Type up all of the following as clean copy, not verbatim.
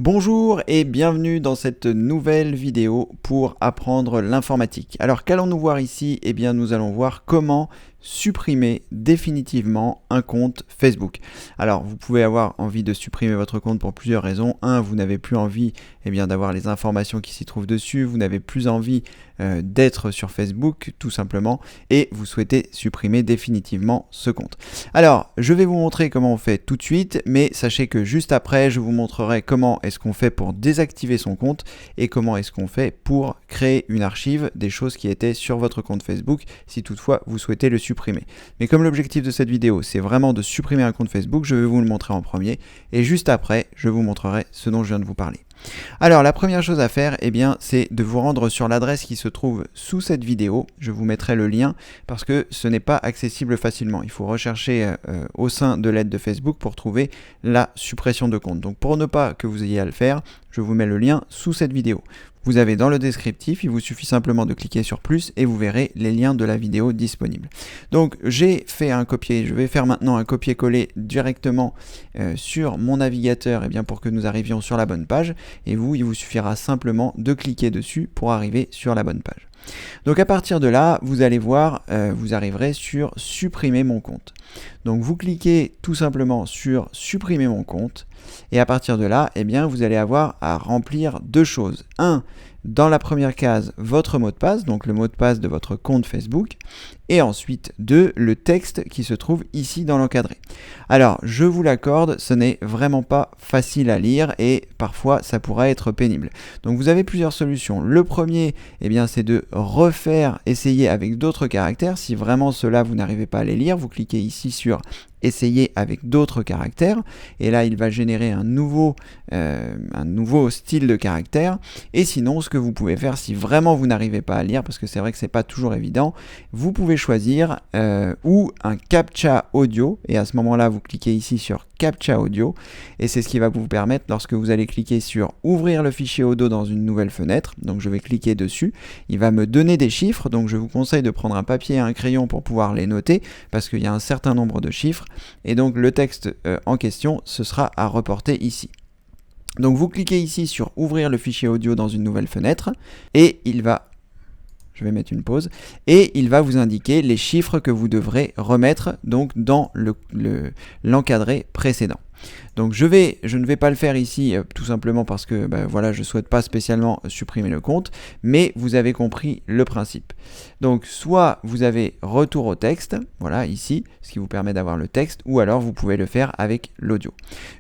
Bonjour et bienvenue dans cette nouvelle vidéo pour apprendre l'informatique. Alors qu'allons-nous voir ici? Eh bien nous allons voir comment supprimer définitivement un compte Facebook. Alors vous pouvez avoir envie de supprimer votre compte pour plusieurs raisons. Un, vous n'avez plus envie d'avoir les informations qui s'y trouvent dessus, vous n'avez plus envie d'être sur Facebook tout simplement et vous souhaitez supprimer définitivement ce compte. Alors je vais vous montrer comment on fait tout de suite, mais sachez que juste après je vous montrerai comment est-ce qu'on fait pour désactiver son compte et comment est-ce qu'on fait pour créer une archive des choses qui étaient sur votre compte Facebook si toutefois vous souhaitez le supprimer. Mais comme l'objectif de cette vidéo c'est vraiment de supprimer un compte Facebook, je vais vous le montrer en premier et juste après je vous montrerai ce dont je viens de vous parler. Alors la première chose à faire, c'est de vous rendre sur l'adresse qui se trouve sous cette vidéo. Je vous mettrai le lien parce que ce n'est pas accessible facilement. Il faut rechercher au sein de l'aide de Facebook pour trouver la suppression de compte. Donc pour ne pas que vous ayez à le faire, je vous mets le lien sous cette vidéo. Vous avez dans le descriptif, il vous suffit simplement de cliquer sur plus et vous verrez les liens de la vidéo disponibles. Donc j'ai fait je vais faire maintenant un copier-coller directement sur mon navigateur pour que nous arrivions sur la bonne page. Et vous, il vous suffira simplement de cliquer dessus pour arriver sur la bonne page. Donc à partir de là, vous allez voir, vous arriverez sur supprimer mon compte. Donc vous cliquez tout simplement sur supprimer mon compte et à partir de là, vous allez avoir à remplir deux choses. Un, dans la première case, votre mot de passe, donc le mot de passe de votre compte Facebook, et ensuite, deux, le texte qui se trouve ici dans l'encadré. Alors, je vous l'accorde, ce n'est vraiment pas facile à lire et parfois ça pourrait être pénible. Donc vous avez plusieurs solutions. Le premier, c'est de essayer avec d'autres caractères. Si vraiment ceux-là, vous n'arrivez pas à les lire, vous cliquez ici sur essayer avec d'autres caractères et là il va générer un nouveau style de caractère. Et sinon ce que vous pouvez faire si vraiment vous n'arrivez pas à lire, parce que c'est vrai que c'est pas toujours évident, vous pouvez choisir ou un captcha audio et à ce moment là vous cliquez ici sur captcha audio et c'est ce qui va vous permettre, lorsque vous allez cliquer sur ouvrir le fichier audio dans une nouvelle fenêtre, donc je vais cliquer dessus, il va me donner des chiffres, donc je vous conseille de prendre un papier et un crayon pour pouvoir les noter parce qu'il y a un certain nombre de chiffres et donc le texte en question ce sera à reporter ici. Donc vous cliquez ici sur ouvrir le fichier audio dans une nouvelle fenêtre et je vais mettre une pause et il va vous indiquer les chiffres que vous devrez remettre donc dans l'encadré précédent. Donc je ne vais pas le faire ici tout simplement parce que je souhaite pas spécialement supprimer le compte, mais vous avez compris le principe. Donc soit vous avez retour au texte, voilà ici, ce qui vous permet d'avoir le texte, ou alors vous pouvez le faire avec l'audio.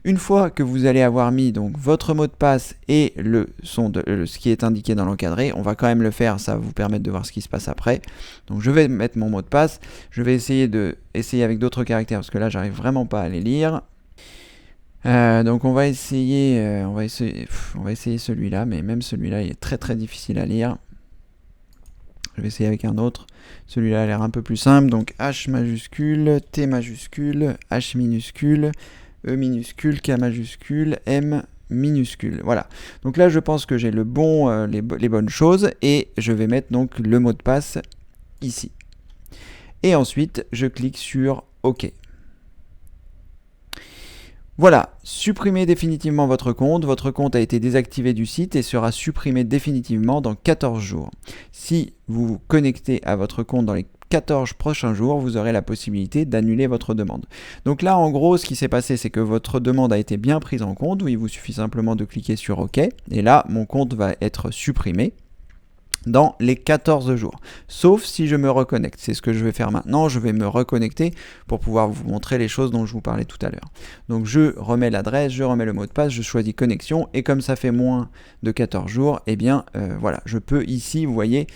Une fois que vous allez avoir mis donc votre mot de passe et ce qui est indiqué dans l'encadré, on va quand même le faire, ça va vous permettre de voir ce qui se passe après. Donc je vais mettre mon mot de passe, je vais essayer avec d'autres caractères parce que là j'arrive vraiment pas à les lire. Donc on va essayer celui-là, mais même celui-là il est très très difficile à lire. Je vais essayer avec un autre. Celui-là a l'air un peu plus simple, donc H majuscule, T majuscule, H minuscule, E minuscule, K majuscule, M minuscule. Voilà. Donc là je pense que j'ai les bonnes choses et je vais mettre donc le mot de passe ici. Et ensuite je clique sur OK. Voilà, supprimez définitivement votre compte. Votre compte a été désactivé du site et sera supprimé définitivement dans 14 jours. Si vous vous connectez à votre compte dans les 14 prochains jours, vous aurez la possibilité d'annuler votre demande. Donc là, en gros, ce qui s'est passé, c'est que votre demande a été bien prise en compte. Il vous suffit simplement de cliquer sur OK. Et là, mon compte va être supprimé dans les 14 jours, sauf si je me reconnecte. C'est ce que je vais faire maintenant, je vais me reconnecter pour pouvoir vous montrer les choses dont je vous parlais tout à l'heure. Donc je remets l'adresse, je remets le mot de passe, je choisis connexion et comme ça fait moins de 14 jours, voilà, je peux ici, vous voyez,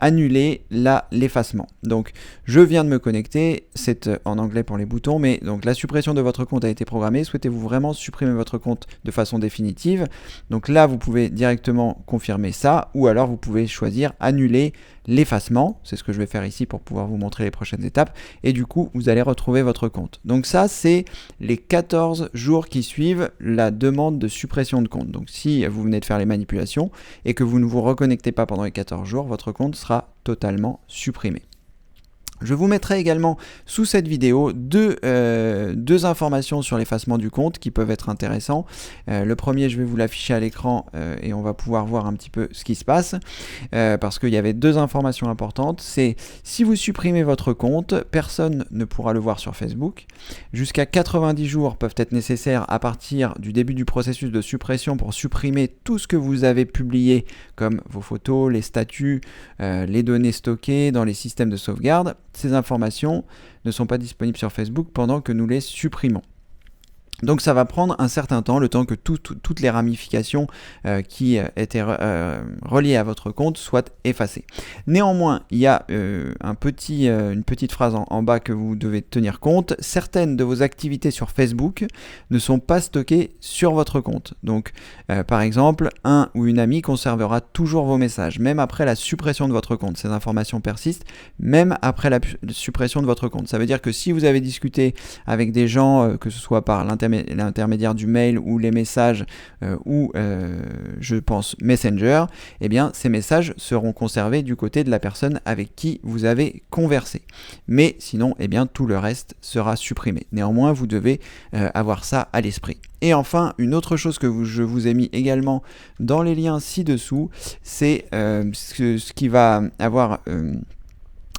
annuler l'effacement. Donc je viens de me connecter, c'est en anglais pour les boutons, mais donc la suppression de votre compte a été programmée. Souhaitez-vous vraiment supprimer votre compte de façon définitive? Donc là vous pouvez directement confirmer ça, ou alors vous pouvez choisir annuler l'effacement, c'est ce que je vais faire ici pour pouvoir vous montrer les prochaines étapes, et du coup vous allez retrouver votre compte. Donc ça c'est les 14 jours qui suivent la demande de suppression de compte. Donc si vous venez de faire les manipulations et que vous ne vous reconnectez pas pendant les 14 jours, votre compte sera totalement supprimé. Je vous mettrai également sous cette vidéo deux informations sur l'effacement du compte qui peuvent être intéressants. Le premier, je vais vous l'afficher à l'écran et on va pouvoir voir un petit peu ce qui se passe parce qu'il y avait deux informations importantes. C'est si vous supprimez votre compte, personne ne pourra le voir sur Facebook. Jusqu'à 90 jours peuvent être nécessaires à partir du début du processus de suppression pour supprimer tout ce que vous avez publié comme vos photos, les statuts, les données stockées dans les systèmes de sauvegarde. Ces informations ne sont pas disponibles sur Facebook pendant que nous les supprimons. Donc ça va prendre un certain temps, le temps que toutes les ramifications qui étaient reliées à votre compte soient effacées. Néanmoins, il y a une petite phrase en bas que vous devez tenir compte. Certaines de vos activités sur Facebook ne sont pas stockées sur votre compte. Donc par exemple, un ou une amie conservera toujours vos messages, même après la suppression de votre compte. Ces informations persistent même après la suppression de votre compte. Ça veut dire que si vous avez discuté avec des gens, que ce soit par l'intermédiaire du mail ou les messages ou je pense Messenger, eh bien ces messages seront conservés du côté de la personne avec qui vous avez conversé. Mais sinon, eh bien tout le reste sera supprimé. Néanmoins, vous devez avoir ça à l'esprit. Et enfin, une autre chose que je vous ai mis également dans les liens ci-dessous, c'est ce qui va avoir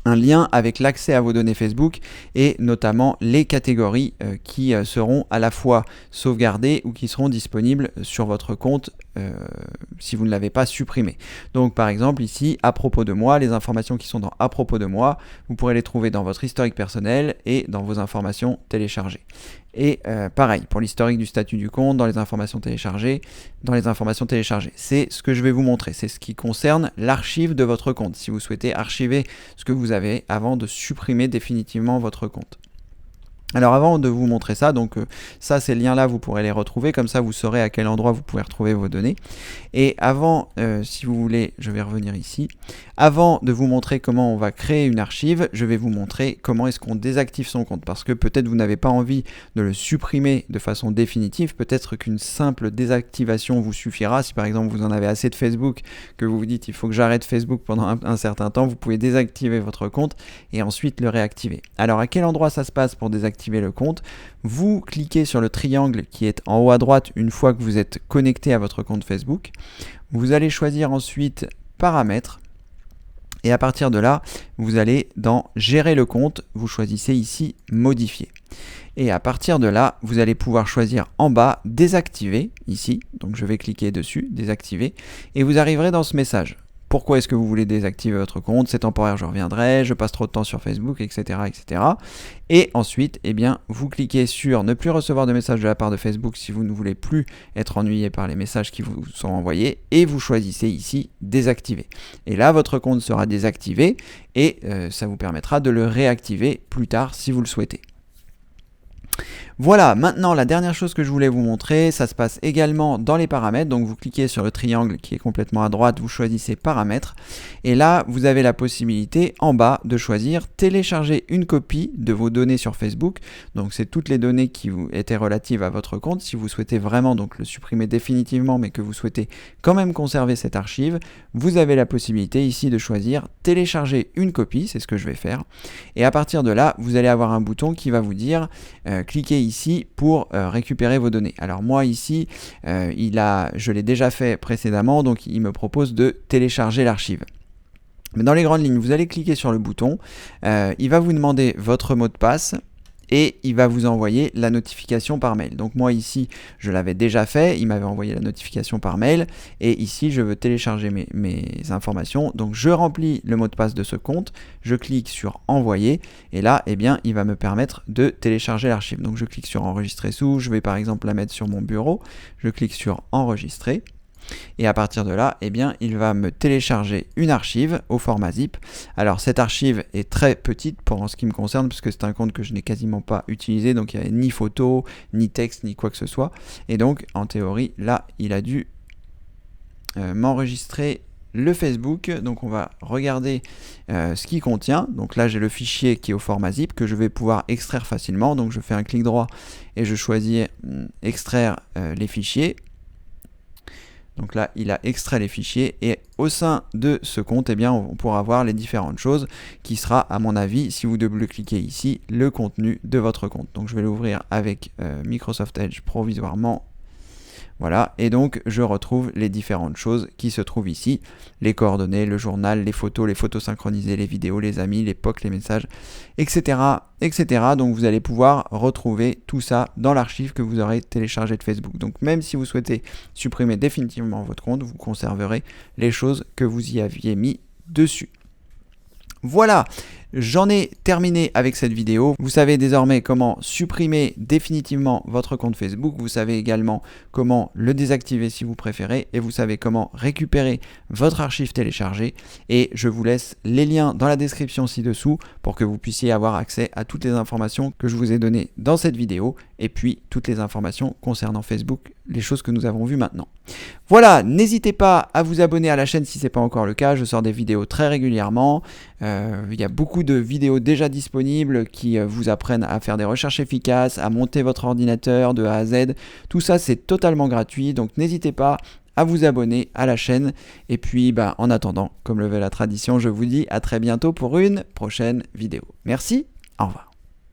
un lien avec l'accès à vos données Facebook et notamment les catégories qui seront à la fois sauvegardées ou qui seront disponibles sur votre compte si vous ne l'avez pas supprimé. Donc par exemple ici, à propos de moi, les informations qui sont dans à propos de moi, vous pourrez les trouver dans votre historique personnel et dans vos informations téléchargées. Et pareil, pour l'historique du statut du compte, dans les informations téléchargées, c'est ce que je vais vous montrer. C'est ce qui concerne l'archive de votre compte, si vous souhaitez archiver ce que vous avez avant de supprimer définitivement votre compte. Alors avant de vous montrer ça, donc ça ces liens-là vous pourrez les retrouver, comme ça vous saurez à quel endroit vous pouvez retrouver vos données. Et avant, si vous voulez, je vais revenir ici. Avant de vous montrer comment on va créer une archive, je vais vous montrer comment est-ce qu'on désactive son compte. Parce que peut-être vous n'avez pas envie de le supprimer de façon définitive, peut-être qu'une simple désactivation vous suffira. Si par exemple vous en avez assez de Facebook, que vous vous dites il faut que j'arrête Facebook pendant un certain temps, vous pouvez désactiver votre compte et ensuite le réactiver. Alors à quel endroit ça se passe pour désactiver le compte? Vous cliquez sur le triangle qui est en haut à droite une fois que vous êtes connecté à votre compte Facebook. Vous allez choisir ensuite paramètres et à partir de là, vous allez dans gérer le compte, vous choisissez ici modifier. Et à partir de là, vous allez pouvoir choisir en bas désactiver ici. Donc je vais cliquer dessus, désactiver et vous arriverez dans ce message. Pourquoi est-ce que vous voulez désactiver votre compte? C'est temporaire, je reviendrai, je passe trop de temps sur Facebook, etc. etc. Et ensuite, eh bien, vous cliquez sur ne plus recevoir de messages de la part de Facebook si vous ne voulez plus être ennuyé par les messages qui vous sont envoyés et vous choisissez ici désactiver. Et là, votre compte sera désactivé et ça vous permettra de le réactiver plus tard si vous le souhaitez. Voilà, maintenant la dernière chose que je voulais vous montrer, ça se passe également dans les paramètres. Donc vous cliquez sur le triangle qui est complètement à droite, vous choisissez paramètres et là vous avez la possibilité en bas de choisir télécharger une copie de vos données sur Facebook. Donc c'est toutes les données qui vous étaient relatives à votre compte. Si vous souhaitez vraiment donc le supprimer définitivement mais que vous souhaitez quand même conserver cette archive, vous avez la possibilité ici de choisir télécharger une copie, c'est ce que je vais faire. Et à partir de là, vous allez avoir un bouton qui va vous dire cliquez ici pour récupérer vos données. Alors moi ici, je l'ai déjà fait précédemment, donc il me propose de télécharger l'archive. Mais dans les grandes lignes, vous allez cliquer sur le bouton, il va vous demander votre mot de passe et il va vous envoyer la notification par mail. Donc moi ici, je l'avais déjà fait, il m'avait envoyé la notification par mail et ici, je veux télécharger mes informations. Donc je remplis le mot de passe de ce compte, je clique sur envoyer et là, eh bien, il va me permettre de télécharger l'archive. Donc je clique sur enregistrer sous, je vais par exemple la mettre sur mon bureau, je clique sur enregistrer. Et à partir de là, eh bien, il va me télécharger une archive au format zip. Alors cette archive est très petite pour ce qui me concerne, puisque c'est un compte que je n'ai quasiment pas utilisé, donc il n'y avait ni photo, ni texte, ni quoi que ce soit. Et donc en théorie, là, il a dû m'enregistrer le Facebook. Donc on va regarder ce qu'il contient. Donc là j'ai le fichier qui est au format zip que je vais pouvoir extraire facilement. Donc je fais un clic droit et je choisis extraire les fichiers. Donc là, il a extrait les fichiers et au sein de ce compte, eh bien, on pourra voir les différentes choses qui sera, à mon avis, si vous double-cliquez ici, le contenu de votre compte. Donc je vais l'ouvrir avec Microsoft Edge provisoirement. Voilà, et donc je retrouve les différentes choses qui se trouvent ici, les coordonnées, le journal, les photos synchronisées, les vidéos, les amis, les POC, les messages, etc., etc. Donc vous allez pouvoir retrouver tout ça dans l'archive que vous aurez téléchargé de Facebook. Donc même si vous souhaitez supprimer définitivement votre compte, vous conserverez les choses que vous y aviez mis dessus. Voilà, j'en ai terminé avec cette vidéo. Vous savez désormais comment supprimer définitivement votre compte Facebook. Vous savez également comment le désactiver si vous préférez. Et vous savez comment récupérer votre archive téléchargée. Et je vous laisse les liens dans la description ci-dessous pour que vous puissiez avoir accès à toutes les informations que je vous ai données dans cette vidéo. Et puis toutes les informations concernant Facebook, les choses que nous avons vues maintenant. Voilà, n'hésitez pas à vous abonner à la chaîne si ce n'est pas encore le cas. Je sors des vidéos très régulièrement. Il y a beaucoup de vidéos déjà disponibles qui vous apprennent à faire des recherches efficaces, à monter votre ordinateur de A à Z. Tout ça, c'est totalement gratuit. Donc n'hésitez pas à vous abonner à la chaîne. Et puis, en attendant, comme le veut la tradition, je vous dis à très bientôt pour une prochaine vidéo. Merci, au revoir.